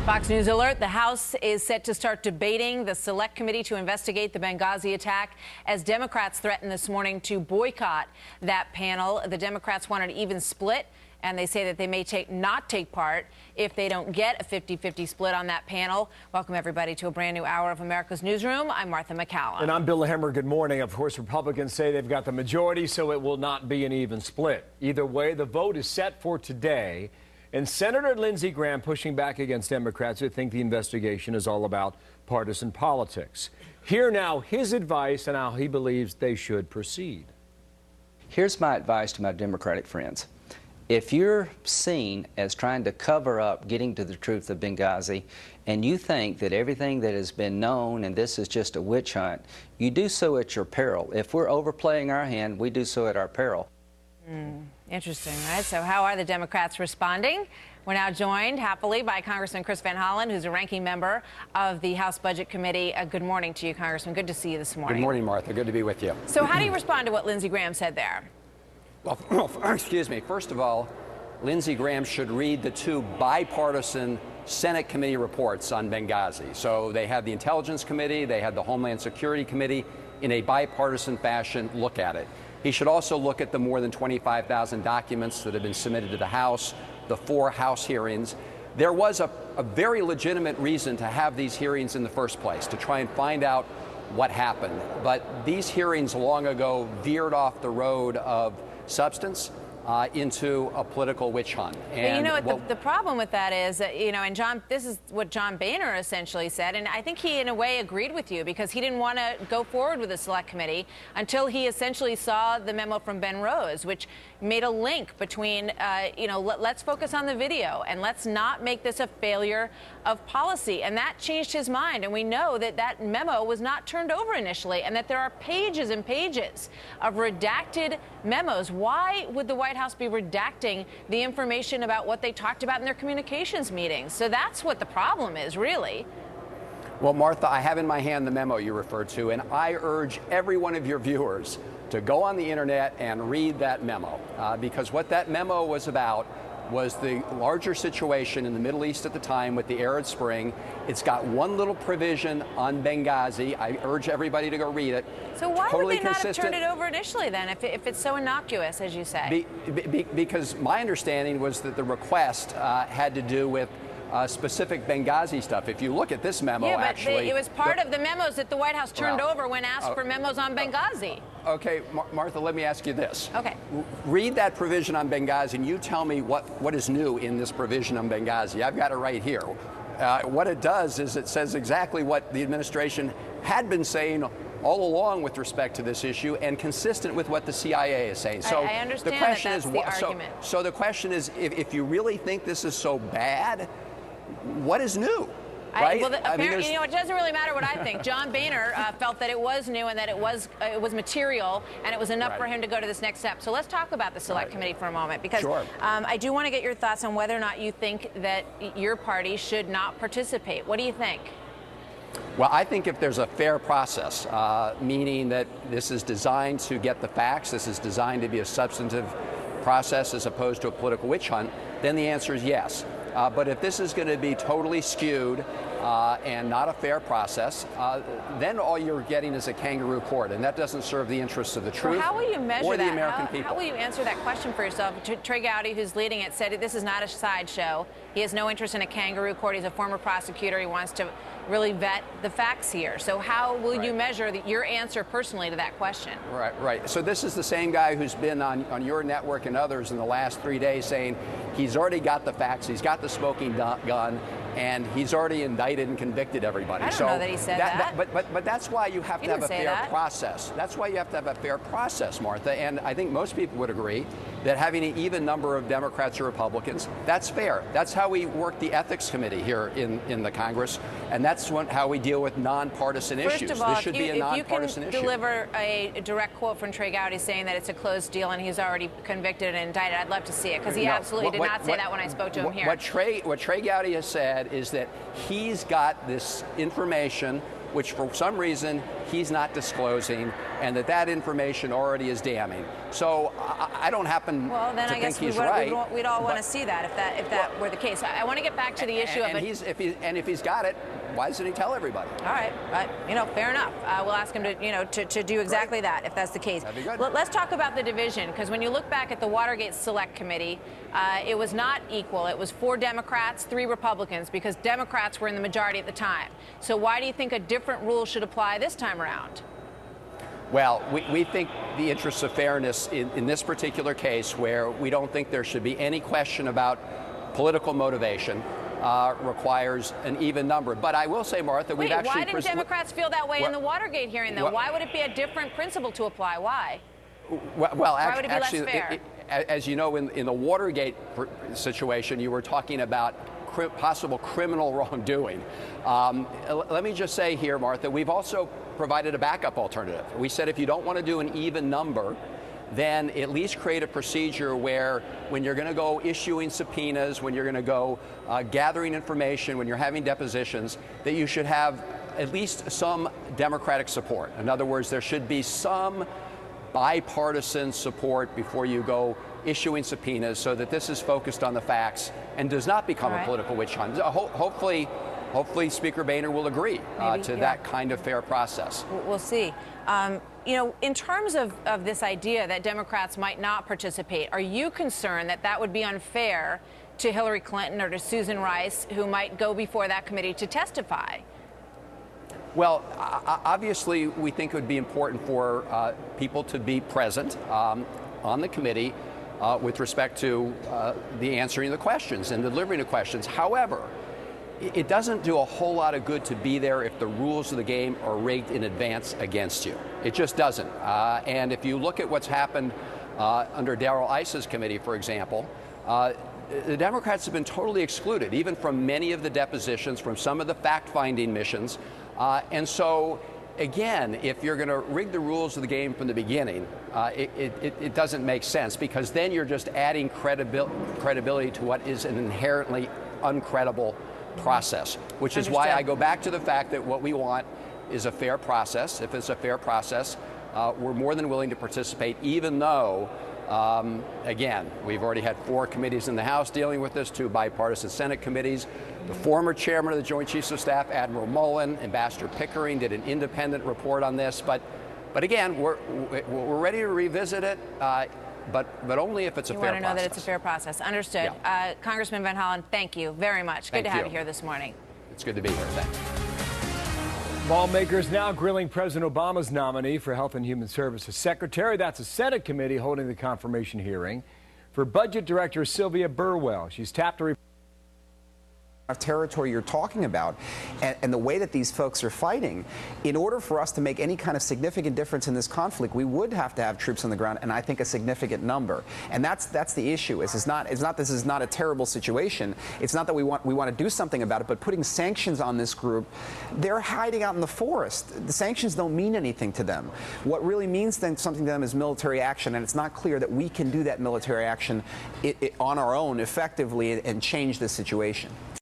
Fox News alert. The House is set to start debating the Select Committee to investigate the Benghazi attack as Democrats threaten this morning to boycott that panel. The Democrats want an even split, and they say that they may not take part if they don't get a 50-50 split on that panel. Welcome, everybody, to a brand new hour of America's Newsroom. I'm Martha McCallum. And I'm Bill Hemmer. Good morning. Of course, Republicans say they've got the majority, so it will not be an even split. Either way, the vote is set for today. And Senator Lindsey Graham pushing back against Democrats who think the investigation is all about partisan politics. Here now his advice on how he believes they should proceed. Here's my advice to my Democratic friends. If you're seen as trying to cover up getting to the truth of Benghazi, and you think that everything that has been known and this is just a witch hunt, you do so at your peril. If we're overplaying our hand, we do so at our peril. Interesting, right? So how are the Democrats responding? We're now joined happily by Congressman Chris Van Hollen, who's a ranking member of the House Budget Committee. Good morning to you, Congressman. Good to see you this morning. Good morning, Martha. Good to be with you. So how do you respond to what Lindsey Graham said there? Well, excuse me. First of all, Lindsey Graham should read the two bipartisan Senate committee reports on Benghazi. So they had the Intelligence Committee, they had the Homeland Security Committee in a bipartisan fashion look at it. He should also look at the more than 25,000 documents that have been submitted to the House, the 4 House hearings. There was a very legitimate reason to have these hearings in the first place, to try and find out what happened. But these hearings long ago veered off the road of substance into a political witch hunt. And but you know what the problem with that is, and John, this is what John Boehner essentially said, and I think he in a way agreed with you because he didn't want to go forward with the Select Committee until he essentially saw the memo from Ben Rose, which made a link between, let's focus on the video and let's not make this a failure of policy. And that changed his mind. And we know that that memo was not turned over initially and that there are pages and pages of redacted memos. Why would the White House be redacting the information about what they talked about in their communications meetings? So that's what the problem is, really. Well, Martha, I have in my hand the memo you referred to, and I urge every one of your viewers to go on the internet and read that memo, because what that memo was about was the larger situation in the Middle East at the time with the Arab Spring. It's got one little provision on Benghazi. I urge everybody to go read it. So why would they not have turned it over initially then, if it's so innocuous, as you say? Because my understanding was that the request had to do with specific Benghazi stuff. If you look at this memo, yeah, but actually, it was part of the memos that the White House turned over when asked for memos on Benghazi. Okay, Martha, let me ask you this. Okay. Read that provision on Benghazi, and you tell me what is new in this provision on Benghazi. I've got it right here. What it does is it says exactly what the administration had been saying all along with respect to this issue, and consistent with what the CIA is saying. So I understand the question that's is, the argument. So the question is, if you really think this is so bad, what is new? Right? Apparently, it doesn't really matter what I think. John Boehner felt that it was new and that it was material and it was enough for him to go to this next step. So let's talk about the Select Committee for a moment, because I do want to get your thoughts on whether or not you think that your party should not participate. What do you think? Well, I think if there's a fair process, meaning that this is designed to get the facts, this is designed to be a substantive process as opposed to a political witch hunt, then the answer is yes. But if this is going to be totally skewed and not a fair process, then all you're getting is a kangaroo court, and that doesn't serve the interests of the truth how will you measure or the that? American people. How will you answer that question for yourself? Trey Gowdy, who's leading it, said this is not a sideshow. He has no interest in a kangaroo court. He's a former prosecutor. He wants to really vet the facts here. So how will you measure your answer personally to that question? Right. So this is the same guy who's been on your network and others in the last 3 days saying he's already got the facts, he's got the smoking gun, and he's already indicted and convicted everybody. I don't know that he said that. But that's why you have to have a fair process. That's why you have to have a fair process, Martha. And I think most people would agree that having an even number of Democrats or Republicans, that's fair. That's how we work the Ethics Committee here in the Congress, and that's how we deal with nonpartisan issues. First of all, this should be a nonpartisan if issue. you can deliver a direct quote from Trey Gowdy saying that it's a closed deal and he's already convicted and indicted, I'd love to see it, because he absolutely did not say that when I spoke to him here. What Trey Gowdy has said is that he's got this information which for some reason he's not disclosing, and that information already is damning. So I don't happen well, then to I think guess he's right. We'd all want to see that if that were the case. I want to get back to the issue of it. If he's got it, why doesn't he tell everybody? All right, fair enough. We'll ask him to do exactly that if that's the case. That'd be good. Let's talk about the division, because when you look back at the Watergate Select Committee, it was not equal. It was 4 Democrats, 3 Republicans, because Democrats were in the majority at the time. So why do you think a different rule should apply this time around? Well, we think the interests of fairness in this particular case, where we don't think there should be any question about political motivation, requires an even number. But I will say, Martha, we've actually... Why didn't Democrats feel that way in the Watergate hearing, though? Why would it be a different principle to apply? Why? Well, why would it be less fair? As you know, in the Watergate situation, you were talking about possible criminal wrongdoing. Let me just say here, Martha, we've also provided a backup alternative. We said if you don't want to do an even number, then at least create a procedure where when you're going to go issuing subpoenas, when you're going to go gathering information, when you're having depositions, that you should have at least some Democratic support. In other words, there should be some bipartisan support before you go issuing subpoenas, so that this is focused on the facts and does not become a political witch hunt. Hopefully Speaker Boehner will agree to that kind of fair process. We'll see. In terms of this idea that Democrats might not participate, are you concerned that that would be unfair to Hillary Clinton or to Susan Rice, who might go before that committee to testify? Well, obviously, we think it would be important for people to be present on the committee with respect to the answering the questions and delivering the questions. However, it doesn't do a whole lot of good to be there if the rules of the game are rigged in advance against you. It just doesn't. And if you look at what's happened under Darrell Iss's committee, for example, the Democrats have been totally excluded, even from many of the depositions, from some of the fact-finding missions. And so, again, if you're going to rig the rules of the game from the beginning, it doesn't make sense, because then you're just adding credibility to what is an inherently uncredible process, which is why I go back to the fact that what we want is a fair process. If it's a fair process, we're more than willing to participate, even though, again, we've already had 4 committees in the House dealing with this, 2 bipartisan Senate committees. The former chairman of the Joint Chiefs of Staff, Admiral Mullen, Ambassador Pickering, did an independent report on this. But again, we're ready to revisit it. But only if it's a fair process. You want to know that it's a fair process. Understood. Yeah. Congressman Van Hollen, thank you very much. Good to have you here this morning. It's good to be here. Thanks. Lawmakers now grilling President Obama's nominee for Health and Human Services Secretary. That's a Senate committee holding the confirmation hearing for Budget Director Sylvia Burwell. She's tapped to territory you're talking about and the way that these folks are fighting. In order for us to make any kind of significant difference in this conflict, we would have to have troops on the ground, and I think a significant number. And that's the issue. This is not a terrible situation. It's not that we want to do something about it, but putting sanctions on this group, they're hiding out in the forest. The sanctions don't mean anything to them. What really means something to them is military action, and it's not clear that we can do that military action on our own effectively and change this situation.